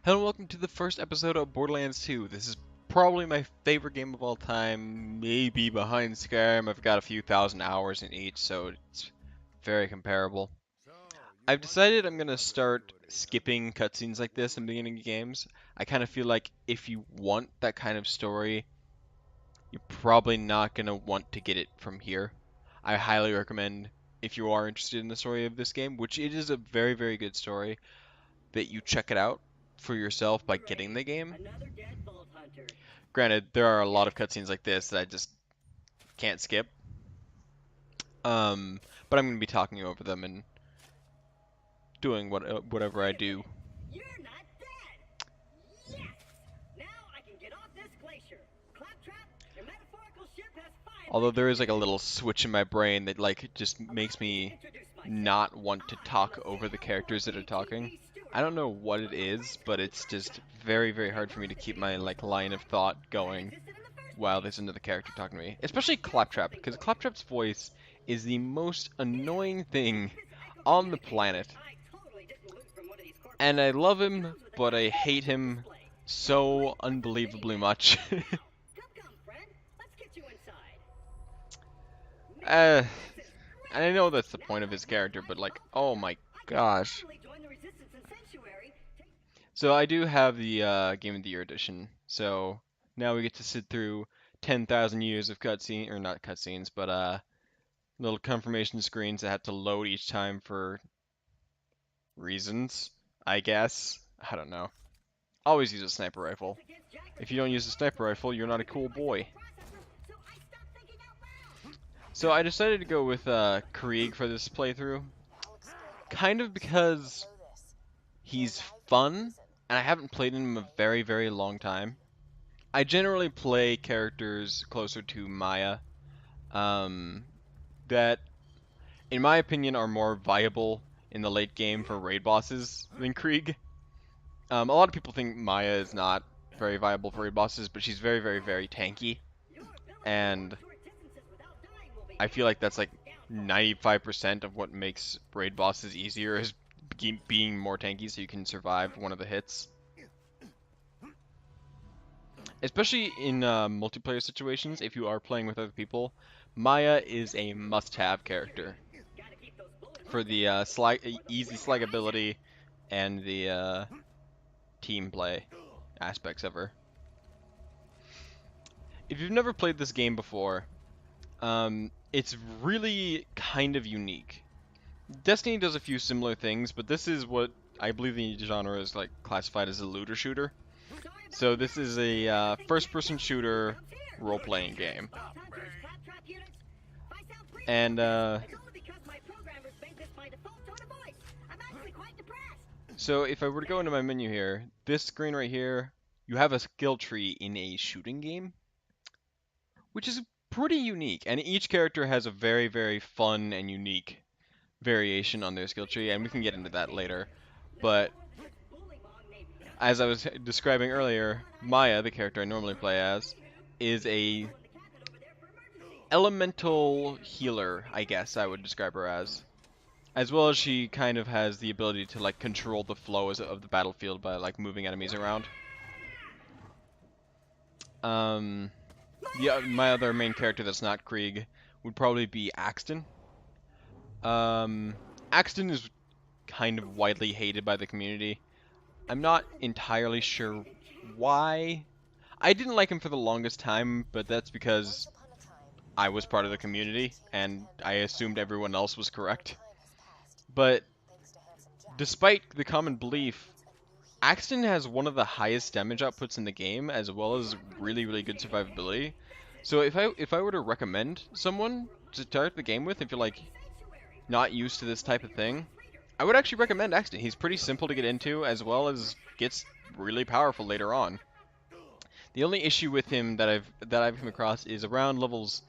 Hello and welcome to the first episode of Borderlands 2. This is probably my favorite game of all time, maybe behind Skyrim. I've got a few thousand hours in each, so it's very comparable. I've decided I'm going to start skipping cutscenes like this in the beginning of games. I kind of feel like if you want that kind of story, you're probably not going to want to get it from here. I highly recommend, if you are interested in the story of this game, which it is a very, very good story, that you check it out for yourself by getting the game. Granted, there are a lot of cutscenes like this that I just can't skip. Um, but I'm going to be talking over them and doing whatever I do. Although there is like a little switch in my brain that like just makes me not want to talk over the characters that are talking. I don't know what it is, but it's just very, very hard for me to keep my like line of thought going while there's another character talking to me. Especially Claptrap, because Claptrap's voice is the most annoying thing on the planet. And I love him, but I hate him so unbelievably much. And I know that's the point of his character, but like, oh my gosh. So I do have the Game of the Year edition. So now we get to sit through 10,000 years of cutscene, or not cutscenes, but little confirmation screens that have to load each time for reasons, I guess. I don't know. Always use a sniper rifle. If you don't use a sniper rifle, you're not a cool boy. So I decided to go with Krieg for this playthrough. Kind of because he's fun, and I haven't played him in a very, very long time. I generally play characters closer to Maya, that, in my opinion, are more viable in the late game for raid bosses than Krieg. A lot of people think Maya is not very viable for raid bosses, but she's very, very, very tanky. And I feel like that's like 95% of what makes raid bosses easier is being more tanky so you can survive one of the hits. Especially in multiplayer situations, if you are playing with other people, Maya is a must-have character for the easy slagability and the team play aspects of her. If you've never played this game before, it's really kind of unique. Destiny does a few similar things, but this is what I believe the genre is like classified as a looter shooter. So this is a first-person shooter role-playing game. And so if I were to go into my menu here, this screen right here, you have a skill tree in a shooting game, which is pretty unique. And each character has a very, very fun and unique variation on their skill tree, and we can get into that later. But as I was describing earlier, Maya, the character I normally play as, is a elemental healer, I guess I would describe her as. As well as she kind of has the ability to like control the flow of the battlefield by like moving enemies around. My other main character that's not Krieg would probably be Axton. Axton is kind of widely hated by the community. I'm not entirely sure why. I didn't like him for the longest time, but that's because I was part of the community, and I assumed everyone else was correct. But despite the common belief, Axton has one of the highest damage outputs in the game, as well as really, really good survivability. So if I were to recommend someone to start the game with, if you're like not used to this type of thing, I would actually recommend Axton. He's pretty simple to get into, as well as gets really powerful later on. The only issue with him that I've come across is around levels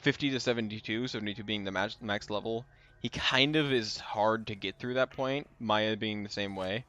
50 to 72, 72 being the max level. He kind of is hard to get through that point, Maya being the same way.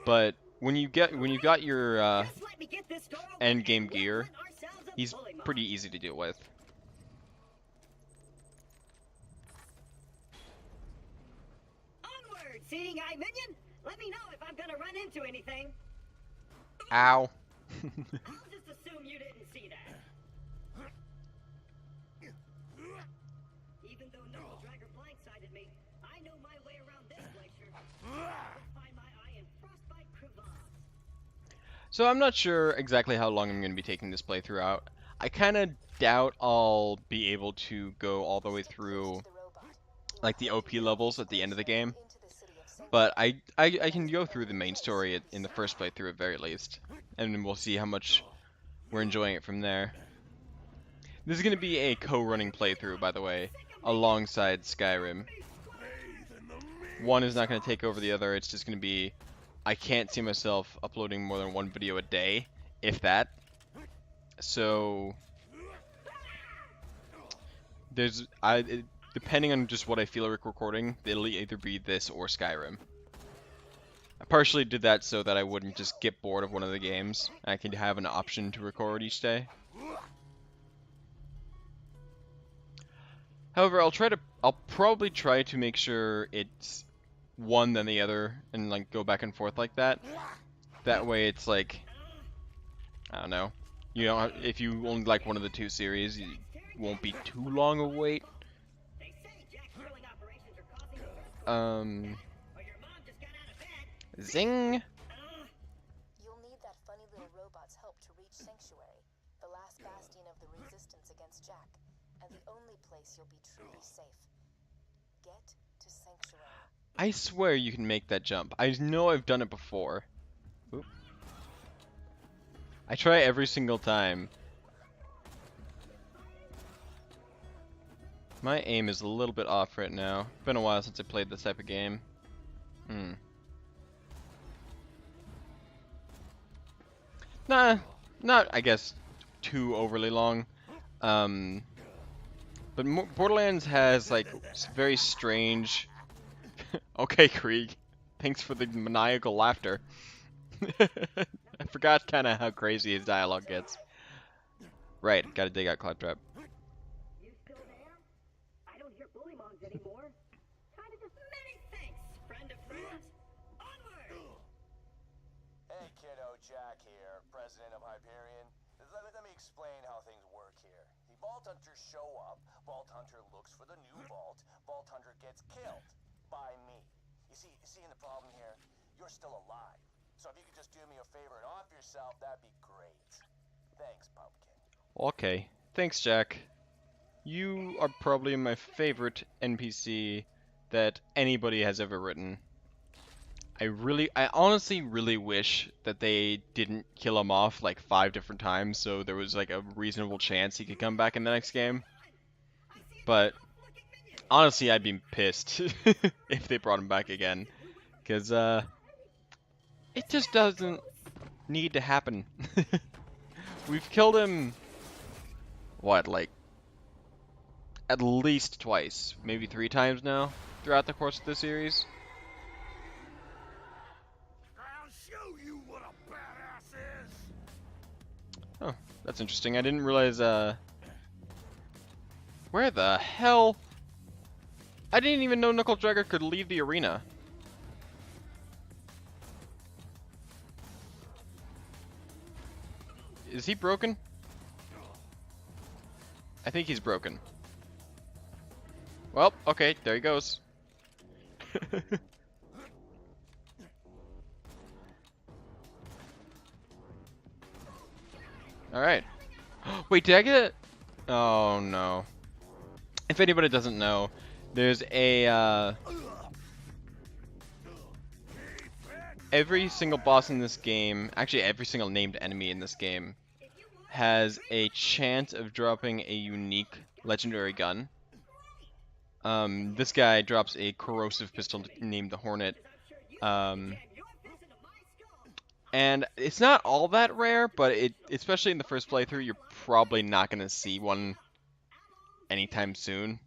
But when you've got your end game gear, he's pretty easy to deal with. Seeing eye minion, let me know if I'm gonna run run into anything. Ow. I'll just assume you didn't see that. Even though Knuckle Dragger blindsided me, I know my way around this glacier. I'll find my eye in frostbite crevasse. So I'm not sure exactly how long I'm going to be taking this playthrough out. I kind of doubt I'll be able to go all the way through like the OP levels at the end of the game. But I can go through the main story in the first playthrough at very least. And then we'll see how much we're enjoying it from there. This is going to be a co-running playthrough, by the way, alongside Skyrim. One is not going to take over the other, it's just going to be... I can't see myself uploading more than one video a day, if that. So... depending on just what I feel like recording, it'll either be this or Skyrim. I partially did that so that I wouldn't just get bored of one of the games. I could have an option to record each day. However, I'll probably try to make sure it's one then the other and like go back and forth like that. That way it's like, I don't know. You don't have, if you only like one of the two series, it won't be too long a wait. Zing! You'll need that funny little robot's help to reach Sanctuary, the last bastion of the resistance against Jack, and the only place you'll be truly safe. Get to Sanctuary. I swear you can make that jump. I know I've done it before. Oop. I try every single time. My aim is a little bit off right now. Been a while since I played this type of game. Nah, not, I guess, too overly long. But Borderlands has, like, very strange... Okay, Krieg. Thanks for the maniacal laughter. I forgot kind of how crazy his dialogue gets. Right, gotta dig out Claptrap. You still there? I don't hear bullymongs anymore. Kind of just many thanks, friend of friends. Onward! Hey kiddo, Jack here, president of Hyperion. Let me explain how things work here. The Vault Hunters show up, Vault Hunter looks for the new Vault, Vault Hunter gets killed. By me. You see in the problem here? You're still alive. So if you could just do me a favor and off yourself, that'd be great. Thanks, Pumpkin. Okay, thanks, Jack. You are probably my favorite NPC that anybody has ever written. I honestly really wish that they didn't kill him off like 5 different times, so there was like a reasonable chance he could come back in the next game. But honestly, I'd be pissed if they brought him back again, because it just doesn't need to happen. We've killed him, what, like, at least twice, maybe 3 times now, throughout the course of the series. I'll show you what a badass is. Oh, that's interesting. I didn't realize, where the hell? I didn't even know Knuckle Dragger could leave the arena. Is he broken? I think he's broken. Well, okay, there he goes. Alright. Wait, did I get it? Oh no. If anybody doesn't know, there's a, every single boss in this game, actually every single named enemy in this game, has a chance of dropping a unique legendary gun. This guy drops a corrosive pistol named the Hornet. And it's not all that rare, but especially in the first playthrough, you're probably not going to see one anytime soon.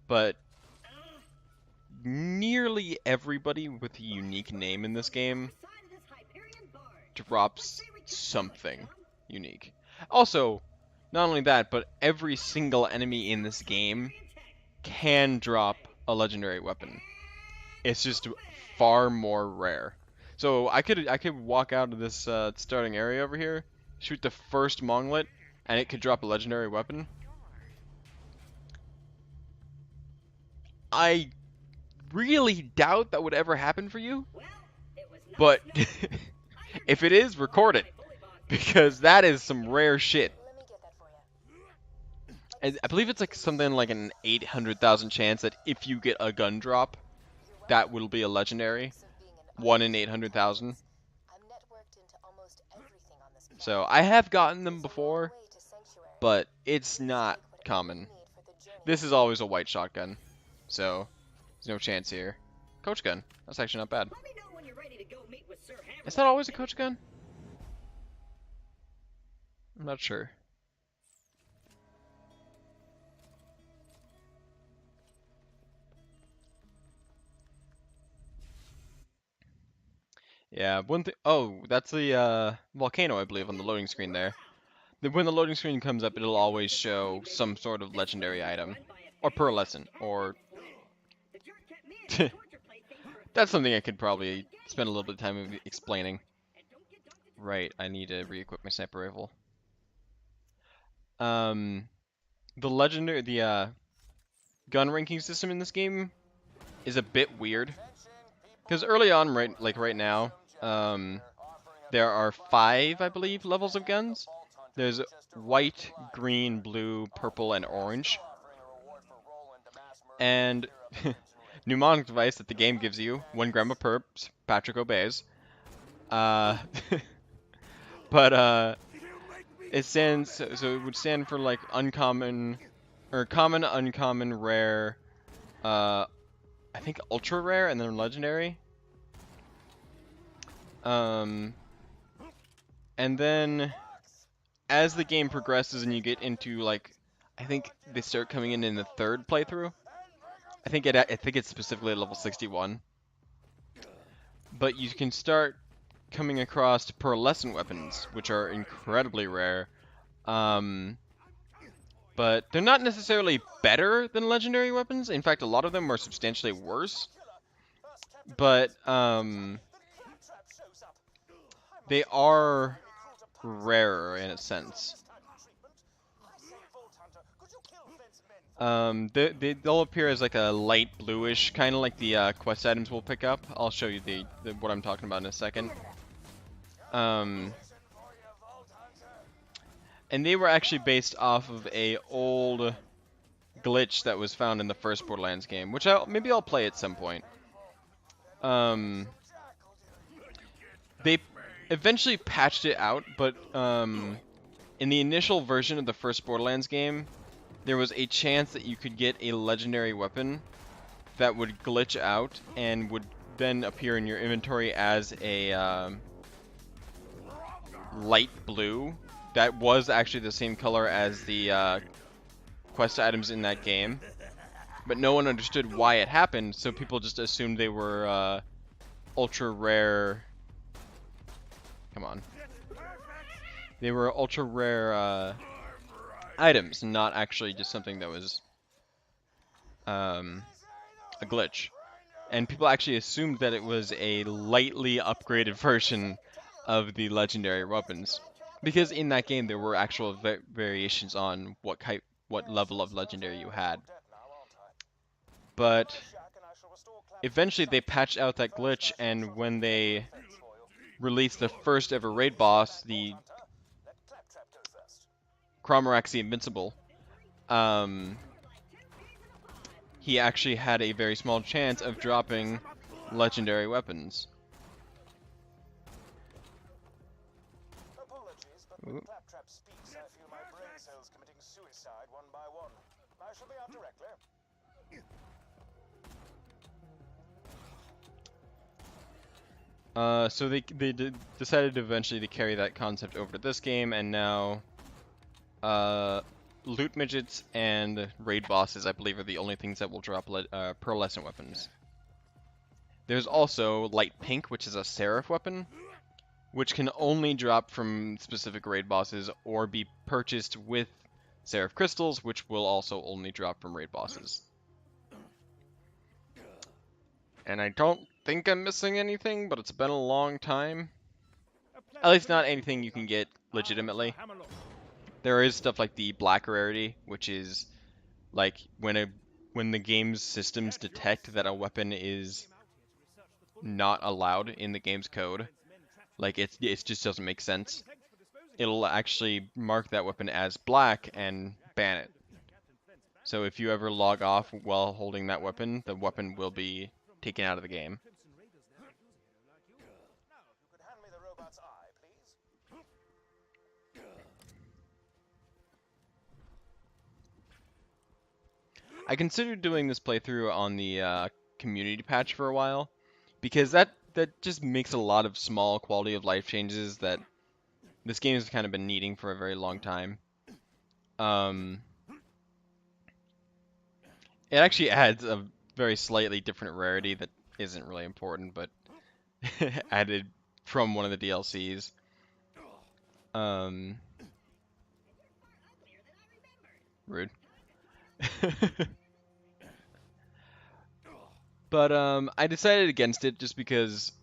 But nearly everybody with a unique name in this game drops something unique. Also, not only that, but every single enemy in this game can drop a legendary weapon. It's just far more rare. So I could walk out of this starting area over here, shoot the first Monglet, and it could drop a legendary weapon. I really doubt that would ever happen for you, Well, it was but nice knowing you. if it is, record it, because that is some rare shit. Let me get that for you. I believe it's like something like an 800,000 chance that if you get a gun drop, that will be a legendary. Of being an 1 in 800,000. I'm networked into almost everything on this planet. So I have gotten them It's a long before, way to Sanctuary. but it's Please not take whatever you common. need for the journey. This is always a white shotgun, so there's no chance here. Coach gun. That's actually not bad. Let me know when you're ready to go meet with Sir Hammer. Is that always a coach gun? I'm not sure. Yeah, one thing. Oh, that's the volcano, I believe, on the loading screen there. When the loading screen comes up, it'll always show some sort of legendary item, or pearlescent, or The jerk kept me in his torture plaything for a that's something I could probably spend a little bit of time explaining. and don't get dumped into Right, I need to re-equip my sniper rifle. The gun ranking system in this game is a bit weird. Because early on, right now, there are 5, I believe, levels of guns. There's white, green, blue, purple, and orange. And mnemonic device that the game gives you, 1 gram of perps, Patrick obeys. But it stands, so it would stand for like uncommon, or common, uncommon, rare, I think ultra rare, and then legendary. And then as the game progresses and you get into like, I think they start coming in the 3rd playthrough. I think it's specifically at level 61. But you can start coming across pearlescent weapons, which are incredibly rare. But they're not necessarily better than legendary weapons. In fact, a lot of them are substantially worse. But they are rarer in a sense. They'll appear as like a light bluish, kind of like the quest items we'll pick up. I'll show you what I'm talking about in a second. And they were actually based off of a old glitch that was found in the first Borderlands game, which maybe I'll play at some point. They eventually patched it out, but in the initial version of the first Borderlands game, there was a chance that you could get a legendary weapon that would glitch out and would then appear in your inventory as a light blue. That was actually the same color as the quest items in that game, but no one understood why it happened, so people just assumed they were ultra rare. Come on. They were ultra rare items, not actually just something that was a glitch. And people actually assumed that it was a lightly upgraded version of the legendary weapons, because in that game there were actual variations on what level of legendary you had. But eventually they patched out that glitch, and when they released the first ever raid boss, the Cromarax the Invincible, he actually had a very small chance of dropping legendary weapons. Apologies, but when Claptrap speaks, I feel my brain cells committing suicide one by one. I shall be out directly. So they decided eventually to carry that concept over to this game, and now loot midgets and raid bosses, I believe, are the only things that will drop pearlescent weapons. There's also light pink, which is a seraph weapon, which can only drop from specific raid bosses or be purchased with seraph crystals, which will also only drop from raid bosses. And I don't think I'm missing anything, but it's been a long time. At least not anything you can get legitimately. There is stuff like the black rarity, which is like when the game's systems detect that a weapon is not allowed in the game's code, like it just doesn't make sense. It'll actually mark that weapon as black and ban it. So if you ever log off while holding that weapon, the weapon will be taken out of the game. Hand me the robot's eye, please. I considered doing this playthrough on the community patch for a while, because that just makes a lot of small quality of life changes that this game has kind of been needing for a very long time. It actually adds a very slightly different rarity that isn't really important, but added from one of the DLCs. Rude. But I decided against it just because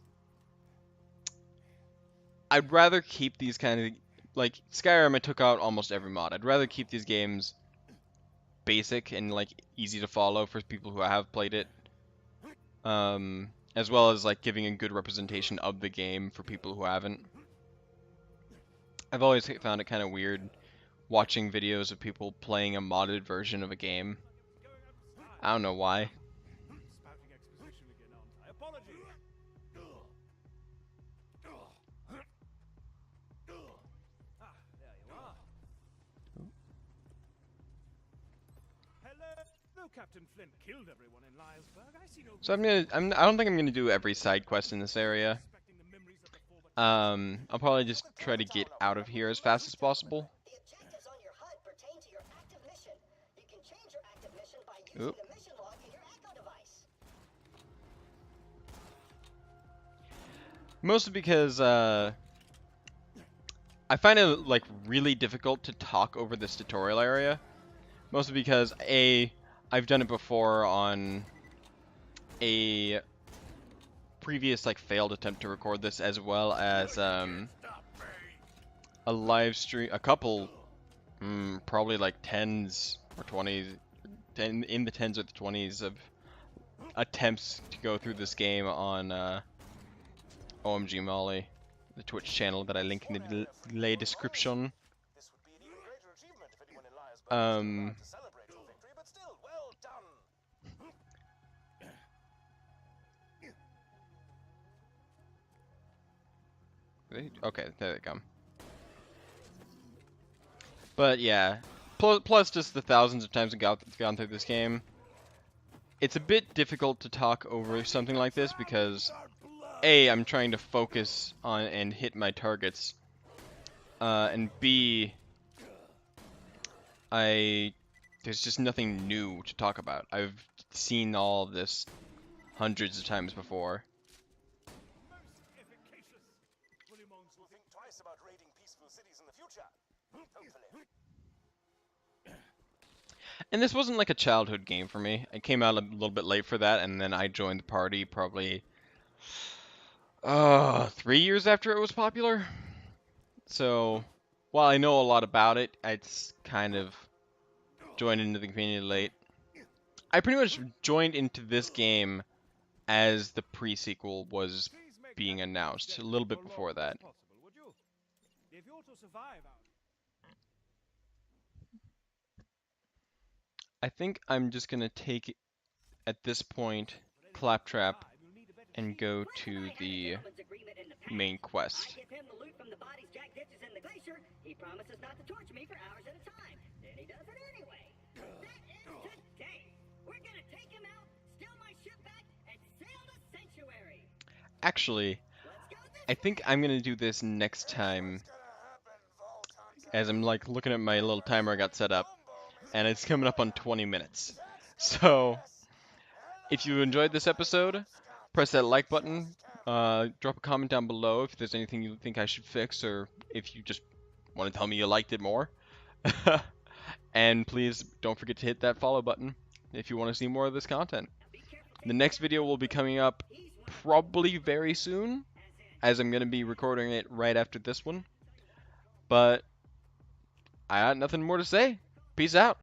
I'd rather keep these kind of, like Skyrim, I took out almost every mod. I'd rather keep these games basic and like easy to follow for people who have played it, as well as like giving a good representation of the game for people who haven't. I've always found it kind of weird watching videos of people playing a modded version of a game. I don't know why. Captain Flint killed everyone in Liarsburg. I see no So I don't think I'm gonna do every side quest in this area. I'll probably just try to get out of here as fast as possible. The objectives on your HUD pertain to your active mission. You can change your active mission by using Oop. the mission log in your Echo device. Mostly because I find it like really difficult to talk over this tutorial area. Mostly because I've done it before on a previous like failed attempt to record this, as well as a live stream, a couple, probably like tens or 20s, in the tens or the 20s of attempts to go through this game on OMG Molly, the Twitch channel that I link in the lay description. This would be an even greater achievement if anyone in Liarsburg was allowed to celebrate your victory, but still, well done. Okay, there they come. But yeah, plus just the thousands of times I've gone through this game, it's a bit difficult to talk over something like this because A, I'm trying to focus on and hit my targets, and B, there's just nothing new to talk about. I've seen all of this hundreds of times before. We'll think twice about raiding peaceful cities in the future. Hopefully. And this wasn't like a childhood game for me. I came out a little bit late for that, and then I joined the party probably 3 years after it was popular. So, while I know a lot about it, it's kind of joined into the community late. I pretty much joined into this game as the pre-sequel was being announced, a little bit before that. I think I'm just gonna take, at this point, Claptrap and go to the main quest. Give him the loot from the bodies Jack ditches in the glacier. He promises not to torture me for hours at a time. Then he does it anyway. That is today. We're gonna take him out, steal my ship back, and sail to Sanctuary. Actually, I think I'm gonna do this next time, as I'm like looking at my little timer I got set up, and it's coming up on 20 minutes. So, if you enjoyed this episode, press that like button, drop a comment down below if there's anything you think I should fix, or if you just want to tell me you liked it more. And please don't forget to hit that follow button if you want to see more of this content. The next video will be coming up probably very soon, as I'm going to be recording it right after this one. But I got nothing more to say. Peace out.